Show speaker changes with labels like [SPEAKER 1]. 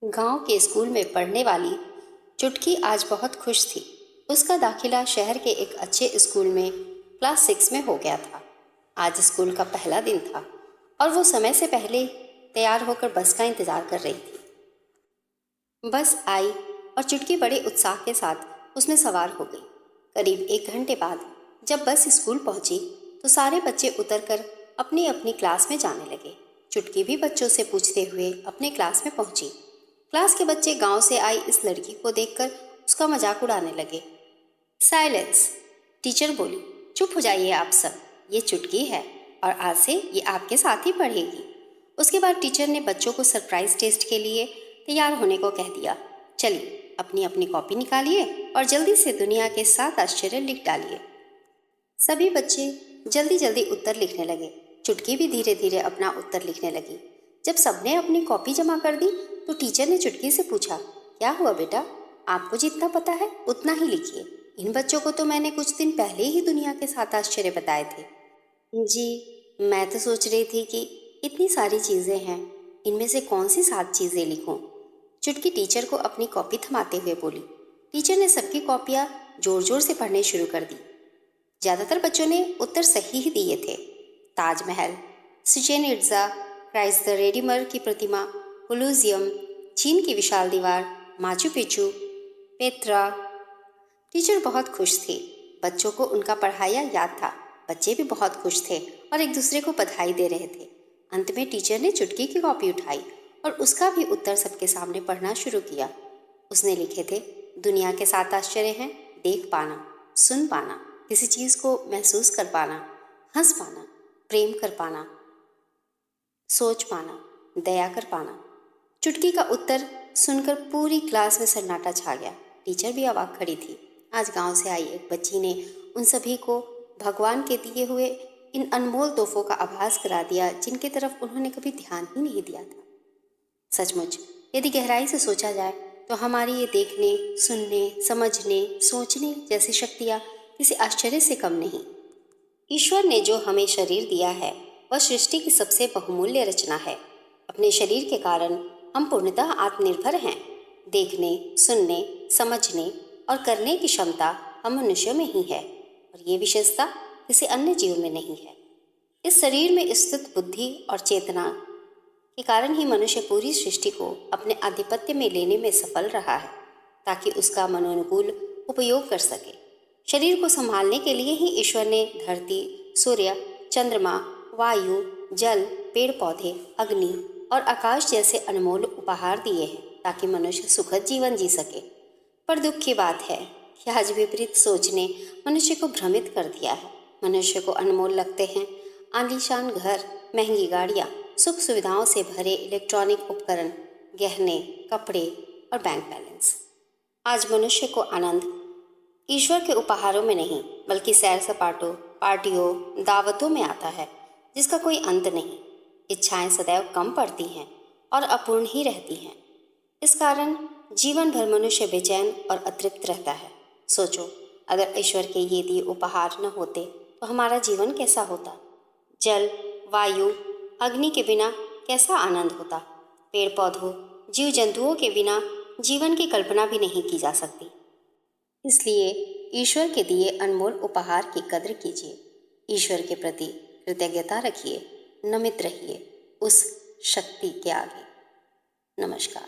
[SPEAKER 1] गांव के स्कूल में पढ़ने वाली चुटकी आज बहुत खुश थी। उसका दाखिला शहर के एक अच्छे स्कूल में क्लास 6 में हो गया था। आज स्कूल का पहला दिन था और वो समय से पहले तैयार होकर बस का इंतजार कर रही थी। बस आई और चुटकी बड़े उत्साह के साथ उसमें सवार हो गई। करीब 1 घंटे बाद जब बस स्कूल पहुंची तो सारे बच्चे उतरकर अपनी अपनी क्लास में जाने लगे। चुटकी भी बच्चों से पूछते हुए अपने क्लास में पहुंची। क्लास के बच्चे गांव से आई इस लड़की को देखकर उसका मजाक उड़ाने लगे। साइलेंस, टीचर बोली। चुप हो जाइए आप सब, ये चुटकी है और आज से ये आपके साथ ही पढ़ेगी। उसके बाद टीचर ने बच्चों को सरप्राइज टेस्ट के लिए तैयार होने को कह दिया। चलिए अपनी अपनी कॉपी निकालिए और जल्दी से दुनिया के 7 आश्चर्य लिख डालिए। सभी बच्चे जल्दी जल्दी उत्तर लिखने लगे। चुटकी भी धीरे धीरे अपना उत्तर लिखने लगी। जब सबने अपनी कॉपी जमा कर दी तो टीचर ने चुटकी से पूछा, क्या हुआ बेटा, आपको जितना पता है उतना ही लिखिए। इन बच्चों को तो मैंने कुछ दिन पहले ही दुनिया के 7 आश्चर्य बताए थे। जी, मैं तो सोच रही थी कि इतनी सारी चीज़ें हैं, इनमें से कौन सी 7 चीज़ें लिखूं? चुटकी टीचर को अपनी कॉपी थमाते हुए बोली। टीचर ने सबकी कॉपियाँ जोर जोर से पढ़ने शुरू कर दी। ज़्यादातर बच्चों ने उत्तर सही ही दिए थे। Taj Mahal, Chichen Itza, Christ the रेडीमर की प्रतिमा, कोलोसियम, चीन की विशाल दीवार, माचू पिचू, पेत्रा। टीचर बहुत खुश थी। बच्चों को उनका पढ़ाया याद था। बच्चे भी बहुत खुश थे और एक दूसरे को बधाई दे रहे थे। अंत में टीचर ने चुटकी की कॉपी उठाई और उसका भी उत्तर सबके सामने पढ़ना शुरू किया। उसने लिखे थे, दुनिया के 7 आश्चर्य हैं देख पाना, सुन पाना, किसी चीज़ को महसूस कर पाना, हंस पाना, प्रेम कर पाना, सोच पाना, दया कर पाना। चुटकी का उत्तर सुनकर पूरी क्लास में सन्नाटा छा गया। टीचर भी अवाक खड़ी थी। आज गांव से आई एक बच्ची ने उन सभी को भगवान के दिए हुए इन अनमोल तोहफों का आभास करा दिया जिनकी तरफ उन्होंने कभी ध्यान ही नहीं दिया था। सचमुच यदि गहराई से सोचा जाए तो हमारी ये देखने, सुनने, समझने, सोचने जैसी शक्तियाँ किसी आश्चर्य से कम नहीं। ईश्वर ने जो हमें शरीर दिया है वह सृष्टि की सबसे बहुमूल्य रचना है। अपने शरीर के कारण हम पूर्णतः आत्मनिर्भर हैं। देखने, सुनने, समझने और करने की क्षमता हम मनुष्यों में ही है और ये विशेषता किसी अन्य जीव में नहीं है। इस शरीर में स्थित बुद्धि और चेतना के कारण ही मनुष्य पूरी सृष्टि को अपने आधिपत्य में लेने में सफल रहा है ताकि उसका मनोनुकूल उपयोग कर सके। शरीर को संभालने के लिए ही ईश्वर ने धरती, सूर्य, चंद्रमा, वायु, जल, पेड़ पौधे, अग्नि और आकाश जैसे अनमोल उपहार दिए हैं ताकि मनुष्य सुखद जीवन जी सके। पर दुख की बात है कि आज विपरीत सोच ने मनुष्य को भ्रमित कर दिया है। मनुष्य को अनमोल लगते हैं आलीशान घर, महंगी गाड़ियाँ, सुख सुविधाओं से भरे इलेक्ट्रॉनिक उपकरण, गहने, कपड़े और बैंक बैलेंस। आज मनुष्य को आनंद ईश्वर के उपहारों में नहीं बल्कि सैर सपाटों, पार्टियों, दावतों में आता है जिसका कोई अंत नहीं। इच्छाएं सदैव कम पड़ती हैं और अपूर्ण ही रहती हैं। इस कारण जीवन भर मनुष्य बेचैन और अतृप्त रहता है। सोचो, अगर ईश्वर के ये दिए उपहार न होते तो हमारा जीवन कैसा होता? जल, वायु, अग्नि के बिना कैसा आनंद होता? पेड़ पौधों, जीव जंतुओं के बिना जीवन की कल्पना भी नहीं की जा सकती। इसलिए ईश्वर के दिए अनमोल उपहार की कद्र कीजिए। ईश्वर के प्रति कृतज्ञता रखिए, नमित रहिए उस शक्ति के आगे। नमस्कार।